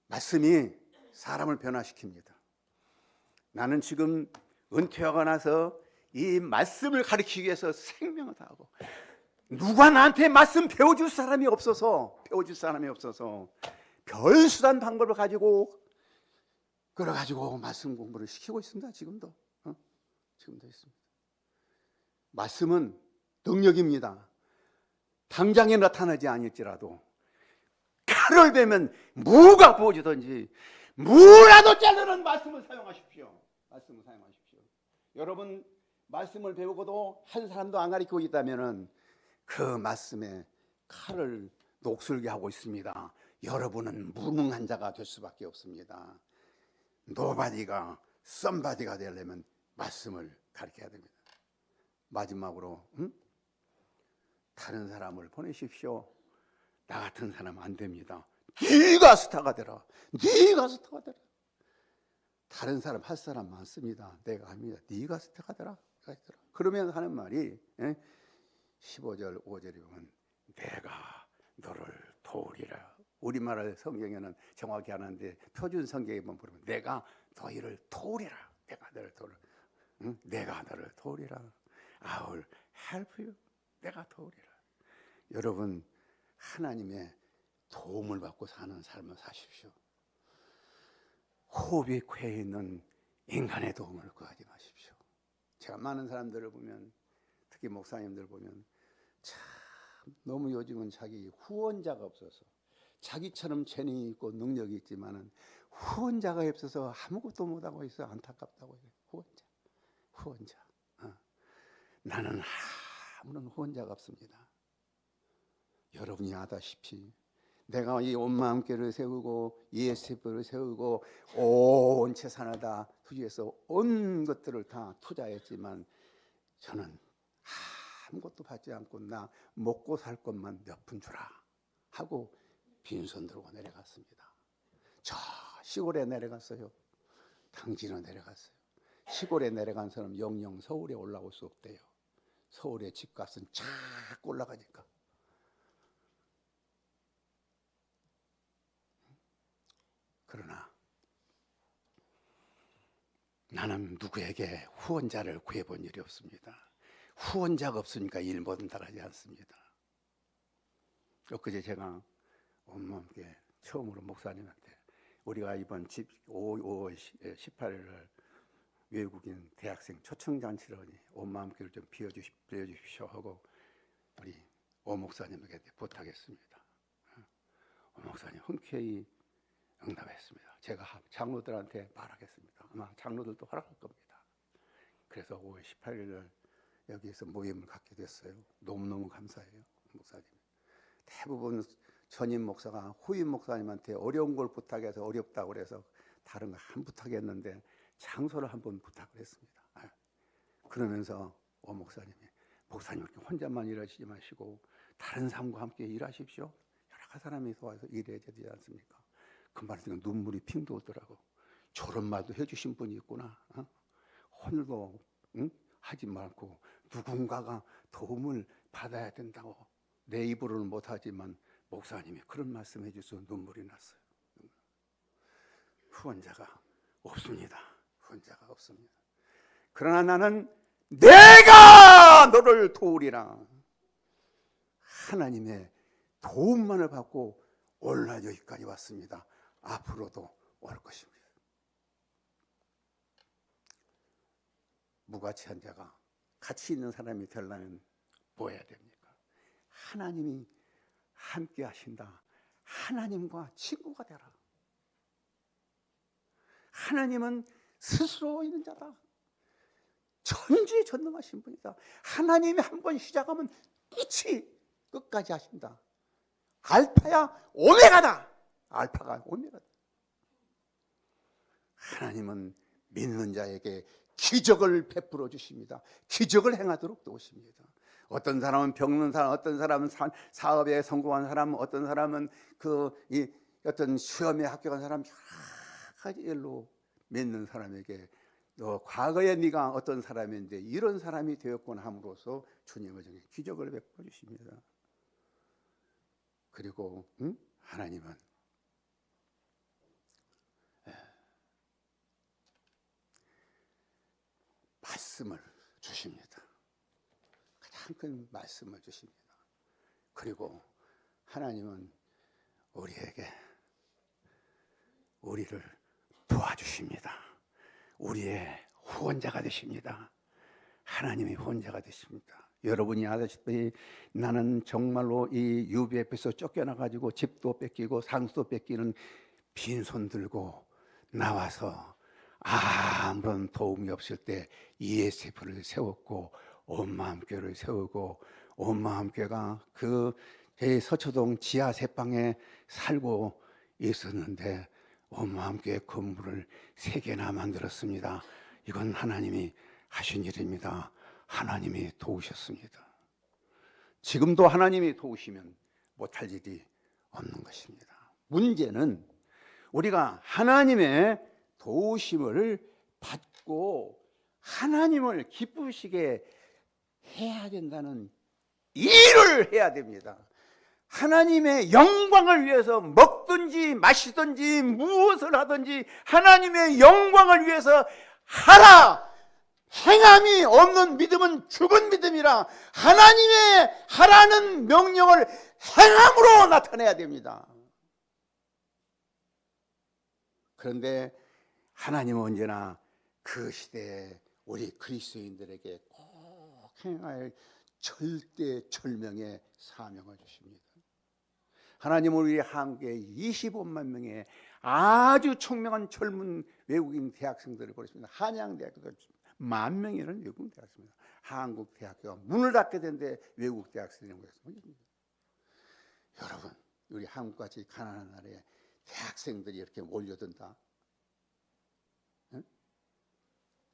말씀이 사람을 변화시킵니다. 나는 지금 은퇴하고 나서 이 말씀을 가르치기 위해서 생명을 다하고 누가 나한테 말씀 배워줄 사람이 없어서 별 수단 방법을 가지고 끌어가지고 말씀 공부를 시키고 있습니다. 지금도 있습니다. 말씀은 능력입니다. 당장에 나타나지 않을지라도 칼을 베면 뭐가 부어지든지 뭐라도 자르는 말씀을 사용하십시오. 여러분 말씀을 배우고도 한 사람도 안 가르치고 있다면은 그 말씀에 칼을 녹슬게 하고 있습니다. 여러분은 무능한 자가 될 수밖에 없습니다. 노바디가 썸바디가 되려면 말씀을 가르쳐야 됩니다. 마지막으로 다른 사람을 보내십시오. 나 같은 사람 안 됩니다. 네가 스타가 되라. 다른 사람 할 사람 많습니다. 내가 합니다. 네가 스타가 되라. 그러면 하는 말이 15절 5절에 보면 내가 너를 도우리라. 우리말을 성경에는 정확히 하는데 표준 성경에 보면 내가 너희를 도우리라. 내가 너를 도우리라. I will help you. 내가 도우리라. 여러분 하나님의 도움을 받고 사는 삶을 사십시오. 호흡이 쾌 있는 인간의 도움을 구하지 마십시오. 제가 많은 사람들을 보면 특히 목사님들 보면 참 너무 요즘은 자기 후원자가 없어서 자기처럼 재능이 있고 능력이 있지만은 후원자가 없어서 아무것도 못하고 있어. 안타깝다고 해요. 후원자. 후원자. 나는 아무런 후원자가 없습니다. 여러분이 아다시피 내가 이 온 마음 교회를 세우고 ESF를 세우고 온 재산을 다 투자해서 온 것들을 다 투자했지만 저는 아무것도 받지 않고 나 먹고 살 것만 몇 푼 주라 하고 빈손 들고 내려갔습니다. 저 시골에 내려갔어요. 당진에 내려갔어요. 시골에 내려간 사람 영영 서울에 올라올 수 없대요. 서울의 집값은 자꾸 올라가니까. 그러나 나는 누구에게 후원자를 구해본 일이 없습니다. 후원자가 없으니까 일 뭐든 잘하지 않습니다. 엊그제 제가 엄마께 처음으로 목사님한테 우리가 이번 5월 18일 외국인 대학생 초청잔치를 하니 온 마음교회를 좀 빌려주십시오 하고 우리 오 목사님에게 부탁했습니다. 오 목사님 흔쾌히 응답했습니다. 제가 장로들한테 말하겠습니다. 아마 장로들도 허락할 겁니다. 그래서 5월 18일 여기에서 모임을 갖게 됐어요. 너무너무 감사해요, 목사님. 대부분 전임 목사가 후임 목사님한테 어려운 걸 부탁해서 어렵다고 그래서 다른 거 안 부탁했는데 장소를 한번 부탁을 했습니다. 그러면서 오 목사님이 목사님 이렇게 혼자만 일하시지 마시고 다른 사람과 함께 일하십시오. 여러 사람이 도와서 일해야 되지 않습니까? 그 말을 듣고 눈물이 핑 돌더라고. 저런 말도 해주신 분이 있구나. 오늘도 하지 말고 누군가가 도움을 받아야 된다고 내 입으로는 못하지만 목사님이 그런 말씀 해주셔서 눈물이 났어요. 후원자가 없습니다. 후원자가 없습니다. 그러나 나는 내가 너를 도우리라. 하나님의 도움만을 받고 오늘날 여기까지 왔습니다. 앞으로도 올 것입니다. 무가치한 자가 가치 있는 사람이 되려면 뭐 해야 됩니까? 하나님이 함께 하신다. 하나님과 친구가 되라. 하나님은 스스로 있는 자다. 전지전능하신 분이다. 하나님이 한 번 시작하면 끝까지 하신다. 알파야 오메가다. 알파가 오메가다. 하나님은 믿는 자에게 기적을 베풀어 주십니다. 기적을 행하도록 도우십니다. 어떤 사람은 병든 사람, 어떤 사람은 사업에 성공한 사람, 어떤 사람은 어떤 시험에 합격한 사람, 여러 가지 일로 믿는 사람에게 너 과거에 네가 어떤 사람인데 이런 사람이 되었구나 함으로써 주님의 정에 기적을 베풀어 주십니다. 그리고 하나님은 말씀을 주십니다. 가장 큰 말씀을 주십니다. 그리고 하나님은 우리를 도와주십니다. 우리의 후원자가 되십니다. 하나님이 후원자가 되십니다. 여러분이 아시다시피 나는 정말로 이 UBF에서 쫓겨나가지고 집도 뺏기고 상수도 뺏기는 빈손 들고 나와서 아무런 도움이 없을 때 ESF를 세웠고 온마음교회를 세우고 온마음교회가 제 서초동 지하 3방에 살고 있었는데 온마음교회 건물을 3개나 만들었습니다. 이건 하나님이 하신 일입니다. 하나님이 도우셨습니다. 지금도 하나님이 도우시면 못할 일이 없는 것입니다. 문제는 우리가 하나님의 도우심을 받고 하나님을 기쁘시게 해야 된다는 일을 해야 됩니다. 하나님의 영광을 위해서 먹든지 마시든지 무엇을 하든지 하나님의 영광을 위해서 하라. 행함이 없는 믿음은 죽은 믿음이라. 하나님의 하라는 명령을 행함으로 나타내야 됩니다. 그런데 하나님은 언제나 그 시대에 우리 그리스도인들에게 꼭 행할 절대절명의 사명을 주십니다. 하나님은 우리 한국에 25만 명의 아주 총명한 젊은 외국인 대학생들을 보냈습니다. 한양대학교도 10,000명이라는 외국 대학생입니다. 한국 대학교가 문을 닫게 된데 외국 대학생이 모였습니다. 여러분, 우리 한국같이 가난한 나라에 대학생들이 이렇게 몰려든다. 응?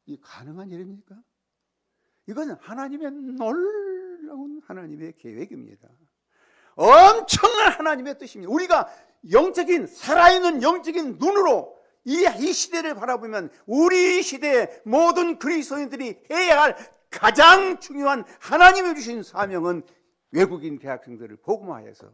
이 가능한 일입니까? 이것은 하나님의 놀라운 하나님의 계획입니다. 엄청난 하나님의 뜻입니다. 우리가 영적인 살아있는 영적인 눈으로 이 시대를 바라보면 우리 시대의 모든 그리스도인들이 해야 할 가장 중요한 하나님이 주신 사명은 외국인 대학생들을 복음화해서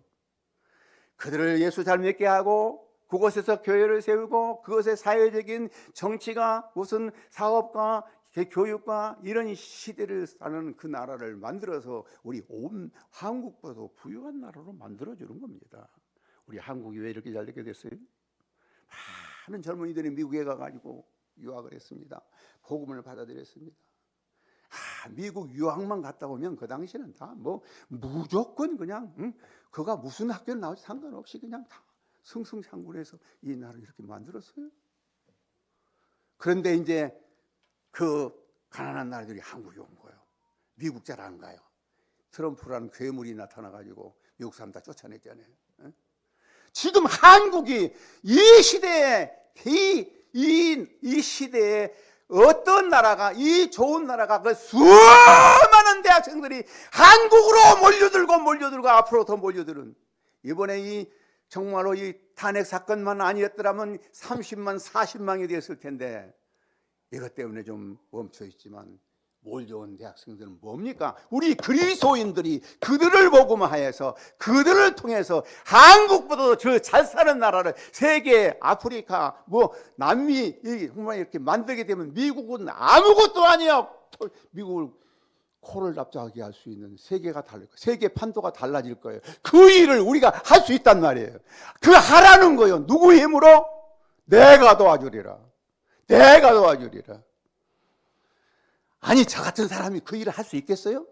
그들을 예수 잘 믿게 하고 그곳에서 교회를 세우고 그것의 사회적인 정치가 무슨 사업과 교육과 이런 시대를 사는 그 나라를 만들어서 우리 온 한국보다 부유한 나라로 만들어주는 겁니다. 우리 한국이 왜 이렇게 잘 되게 됐어요? 많은 젊은이들이 미국에 가가지고 유학을 했습니다. 복음을 받아들였습니다. 미국 유학만 갔다 오면 그 당시에는 다 뭐 무조건 그냥 그가 무슨 학교를 나오지 상관없이 그냥 다 승승장구해서 이 나라를 이렇게 만들었어요. 그런데 이제 그 가난한 나라들이 한국에 온 거예요. 미국 잘 안 가요. 트럼프라는 괴물이 나타나가지고 미국 사람 다 쫓아냈잖아요. 지금 한국이 이 시대에 이 시대에 어떤 나라가 이 좋은 나라가 그 수많은 대학생들이 한국으로 몰려들고 앞으로 더 몰려드는 이번에 이 정말로 이 탄핵 사건만 아니었더라면 30만 40만이 됐을 텐데 이것 때문에 좀 멈춰 있지만 몰려온 대학생들은 뭡니까? 우리 그리스도인들이 그들을 복음화해서 그들을 통해서 한국보다 저 잘 사는 나라를 세계, 아프리카, 뭐 남미 정말 이렇게 만들게 되면 미국은 아무것도 아니야. 미국을 코를 납작하게 할 수 있는 세계가 달라질 거예요. 세계 판도가 달라질 거예요. 그 일을 우리가 할 수 있단 말이에요. 그 하라는 거예요. 누구의 힘으로? 내가 도와주리라. 내가 도와주리라. 아니 저 같은 사람이 그 일을 할 수 있겠어요?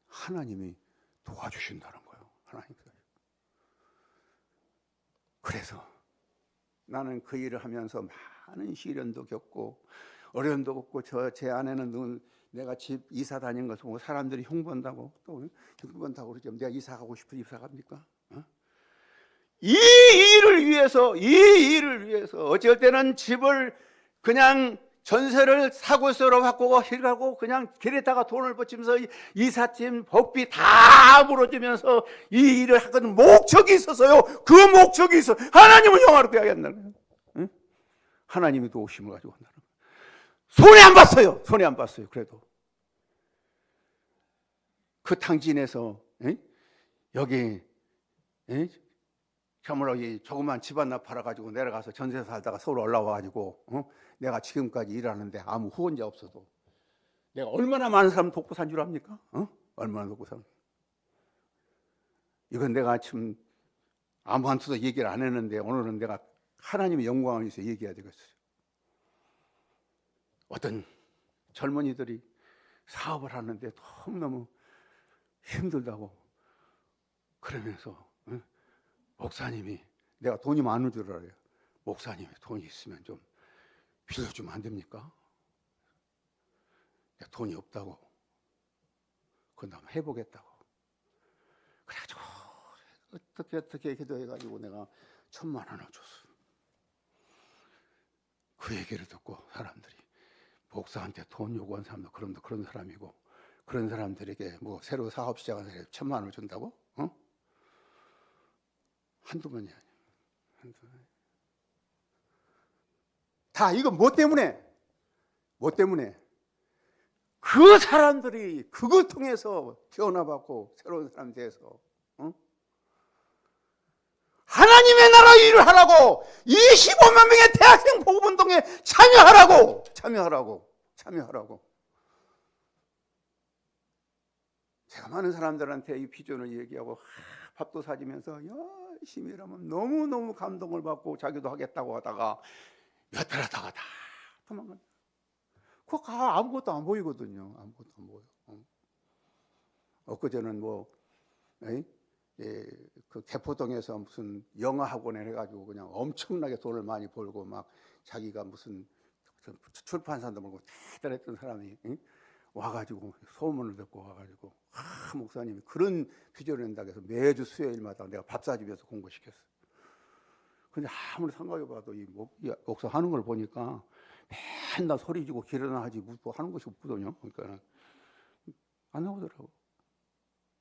하나님이 도와주신다는 거예요. 하나님. 그래서 나는 그 일을 하면서 많은 시련도 겪고 어려움도 겪고 제 아내는 내가 집 이사 다닌 것을 보고 사람들이 흉본다고 또 흉본다고 그러죠. 내가 이사 가고 싶은 이사 갑니까? 이 일을 위해서 어쩔 때는 집을 그냥 전세를 사고서로 바꾸고 hir가고 그냥 길에다가 돈을 붙이면서 이삿짐 법비 다 물어주면서 이 일을 하거든 목적이 있어서요. 그 목적이 있어 하나님을 영화롭게 하겠다는 거예요. 하나님이 도우심을 가지고 한다는 거예요. 손해 안 봤어요. 그래도 그 탕진에서 여기 참으로 이 조그만 집 하나 팔아가지고 내려가서 전세 살다가 서울 올라와가지고 내가 지금까지 일하는데 아무 후원자 없어도 내가 얼마나 많은 사람 돕고 산 줄 압니까? 얼마나 돕고 산? 이건 내가 참 아무한테도 얘기를 안 했는데 오늘은 내가 하나님의 영광을 위해서 얘기해야 되겠어요. 어떤 젊은이들이 사업을 하는데 너무너무 힘들다고 그러면서 목사님이 내가 돈이 많은 줄 알아요. 목사님이 돈이 있으면 좀 빌려주면 안 됩니까? 내가 돈이 없다고. 그건 한번 해보겠다고. 그래가지고 어떻게 기도해가지고 내가 1,000,000원을 줬어. 그 얘기를 듣고 사람들이 목사한테 돈 요구한 사람도 그런 사람이고 그런 사람들에게 뭐 새로 사업 시작한 사람이 1,000,000원을 준다고? 한두 번이 아니야. 다 이거 뭐 때문에? 그 사람들이 그걸 통해서 변화받고 새로운 사람 돼서 하나님의 나라 일을 하라고 25만 명의 대학생 복음운동에 참여하라고. 제가 많은 사람들한테 이 비전을 얘기하고 밥도 사주면서 열심히 일하면 너무너무 감동을 받고 자기도 하겠다고 하다가 몇 달 하다가 다 도망간다. 그거 아무것도 안 보이거든요. 아무것도 안 보여. 엊그제는 그 개포동에서 무슨 영어 학원을 해가지고 그냥 엄청나게 돈을 많이 벌고 막 자기가 무슨 출판사도 말고 대단했던 사람이 와가지고 소문을 듣고 와가지고 목사님이 그런 비전을 낸다고 해서 매주 수요일마다 내가 밥 사주면서 공부시켰어. 근데 아무리 생각해봐도 이 목사 하는 걸 보니까 맨날 소리 지고 기르나 하지 뭐 하는 것이 없거든요. 그러니까 안 나오더라고.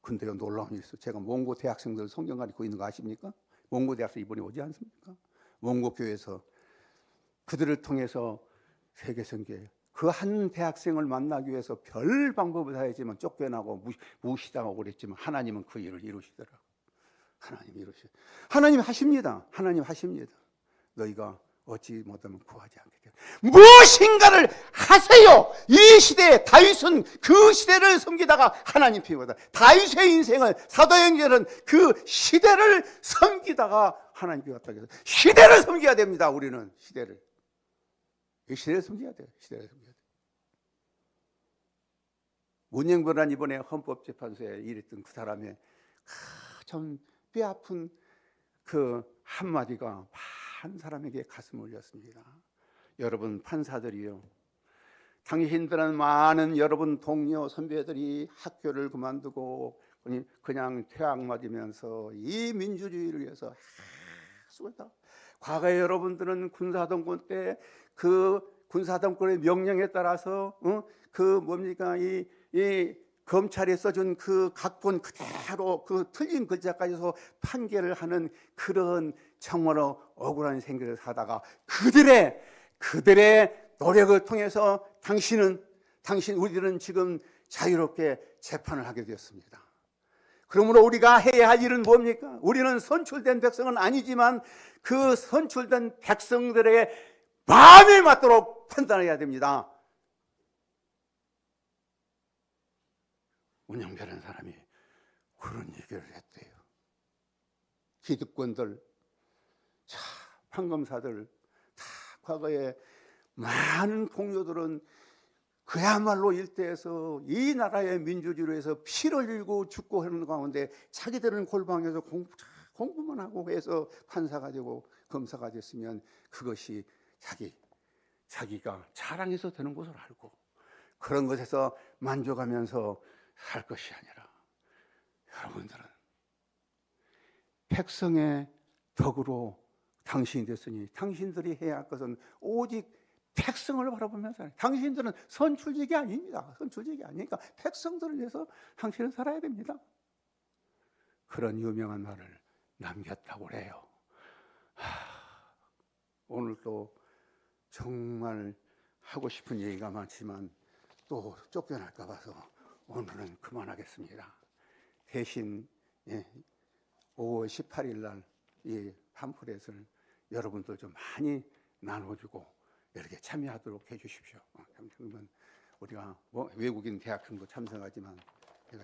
근데요, 놀라운 일이 있어. 제가 몽고 대학생들 성경 가르치고 있는 거 아십니까? 몽고 대학생 이번에 오지 않습니까? 몽고 교회에서 그들을 통해서 세계 선교에 그 한 대학생을 만나기 위해서 별 방법을 다 했지만 쫓겨나고 무시당하고 그랬지만 하나님은 그 일을 이루시더라. 하나님 하십니다. 하나님 하십니다. 너희가 어찌 못하면 구하지 않게 돼. 무엇인가를 하세요. 이 시대에 다윗은 그 시대를 섬기다가 하나님 피우다. 다윗의 인생을 사도행전은 그 시대를 섬기다가 하나님 피웠다. 시대를 섬겨야 됩니다. 우리는 시대를. 이 시대를 섬겨야 돼요. 시대를 섬겨야 돼요. 문영변호사는 이번에 헌법재판소에 일했던 그 사람의 참 뼈아픈 그 한마디가 한 사람에게 가슴을 울렸습니다. 여러분 판사들이요, 당신들은 많은 여러분 동료 선배들이 학교를 그만두고 그냥 퇴학 맞으면서 이 민주주의를 위해서 수고했다. 과거에 여러분들은 군사정권 때 그 군사정권의 명령에 따라서 그 뭡니까 이 검찰이 써준 그 각본 그대로 그 틀린 글자까지 해서 판결을 하는 그런 정말로 억울한 생계를 사다가 그들의 노력을 통해서 우리들은 지금 자유롭게 재판을 하게 되었습니다. 그러므로 우리가 해야 할 일은 뭡니까? 우리는 선출된 백성은 아니지만 그 선출된 백성들의 마음에 맞도록 판단해야 됩니다. 운영별한 사람이 그런 얘기를 했대요. 기득권들, 판검사들, 다 과거에 많은 동료들은 그야말로 일대에서 이 나라의 민주주의를 위해서 피를 흘리고 죽고 하는 가운데 자기들은 골방에서 공부만 하고 해서 판사가 되고 검사가 됐으면 그것이 자기가 자랑해서 되는 것을 알고 그런 것에서 만족하면서 살 것이 아니라 여러분들은 백성의 덕으로 당신이 됐으니 당신들이 해야 할 것은 오직 백성을 바라보면서 당신들은 선출직이 아닙니다. 선출직이 아니니까 백성들을 위해서 당신은 살아야 됩니다. 그런 유명한 말을 남겼다고 그래요. 오늘 또 정말 하고 싶은 얘기가 많지만 또 쫓겨날까 봐서 오늘은 그만하겠습니다. 대신 5월 18일 날 이 팜플렛을 여러분들 좀 많이 나눠주고 이렇게 참여하도록 해주십시오. 그러면 우리가 외국인 대학생도 참석하지만 제가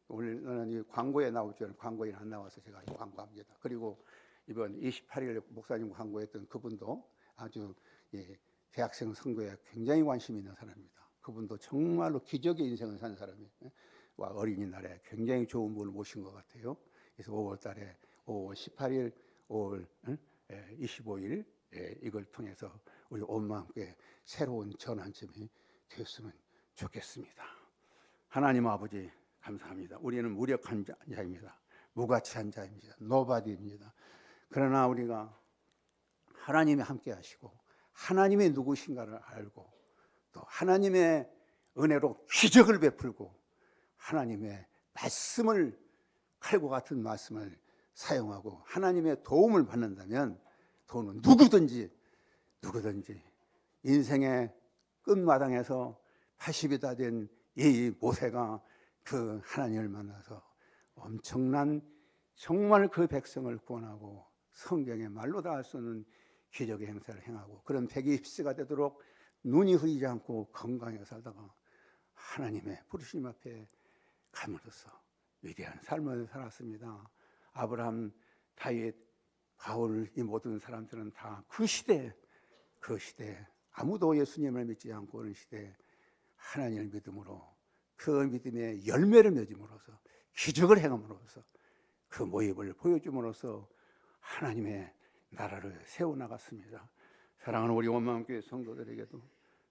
오늘은 이 광고에 나올 줄 광고에 안 나와서 제가 광고합니다. 그리고 이번 28일 목사님 광고했던 그분도 아주 대학생 선거에 굉장히 관심 있는 사람입니다. 그분도 정말로 기적의 인생을 산 사람이에요. 어린이날에 굉장히 좋은 분을 모신 것 같아요. 그래서 5월 달에 5월 18일, 5월 25일 이걸 통해서 우리 온 마음께 새로운 전환점이 됐으면 좋겠습니다. 하나님 아버지 감사합니다. 우리는 무력한 자입니다. 무가치한 자입니다. 노바디입니다. 그러나 우리가 하나님이 함께 하시고 하나님이 누구신가를 알고 또 하나님의 은혜로 기적을 베풀고 하나님의 말씀을 칼과 같은 말씀을 사용하고 하나님의 도움을 받는다면 도는 누구든지 인생의 끝마당에서 80이 다 된 이 모세가 그 하나님을 만나서 엄청난 정말 그 백성을 구원하고 성경의 말로 다 할 수 없는 기적의 행사를 행하고 그런 120세가 되도록 눈이 흐리지 않고 건강하게 살다가 하나님의 부르심 앞에 감으로써 위대한 삶을 살았습니다. 아브라함, 다윗, 바울 이 모든 사람들은 다 그 시대에 아무도 예수님을 믿지 않고 그런 시대에 하나님을 믿음으로 그 믿음의 열매를 맺음으로써 기적을 행함으로써 그 모습을 보여줌으로써 하나님의 나라를 세워나갔습니다. 사랑하는 우리 원마음교회 성도들에게도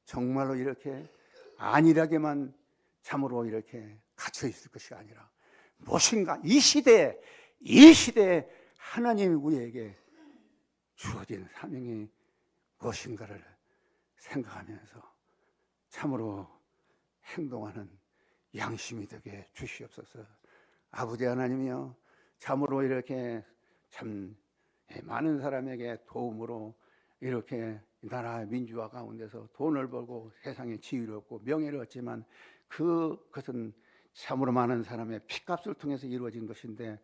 정말로 이렇게 안일하게만 참으로 이렇게 갇혀 있을 것이 아니라 무엇인가 이 시대에 하나님이 우리에게 주어진 사명이 무엇인가를 생각하면서 참으로 행동하는 양심이 되게 주시옵소서. 아버지 하나님이여, 참으로 이렇게 참 많은 사람에게 도움으로 이렇게 나라 민주화 가운데서 돈을 벌고 세상에 지위를 얻고 명예를 얻지만 그것은 참으로 많은 사람의 피값을 통해서 이루어진 것인데,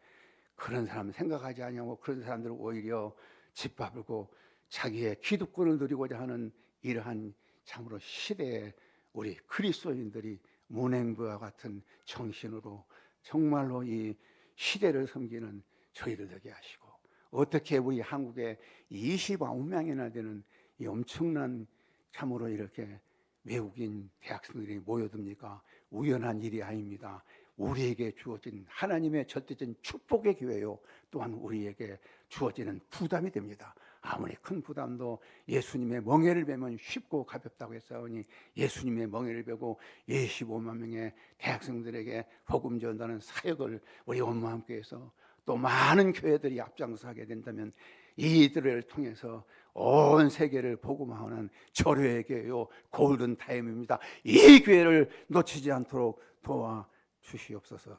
그런 사람 생각하지 아니하고 그런 사람들은 오히려 짓밟고 자기의 기득권을 누리고자 하는 이러한 참으로 시대에 우리 그리스도인들이 문행부와 같은 정신으로 정말로 이 시대를 섬기는 저희들 되게 하시고, 어떻게 우리 한국에 29명이나 되는 이 엄청난 참으로 이렇게 외국인 대학생들이 모여듭니까? 우연한 일이 아닙니다. 우리에게 주어진 하나님의 절대적인 축복의 기회요, 또한 우리에게 주어지는 부담이 됩니다. 아무리 큰 부담도 예수님의 멍에를 베면 쉽고 가볍다고 했사오니, 예수님의 멍에를 베고 25만 명의 대학생들에게 복음 전하는 사역을 우리 원마음교회에서 또 많은 교회들이 앞장서 하게 된다면, 이들을 통해서 온 세계를 복음화하는 절호의 교회요, 골든 타임입니다. 이 교회를 놓치지 않도록 도와 주시옵소서.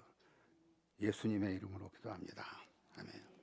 예수님의 이름으로 기도합니다. 아멘.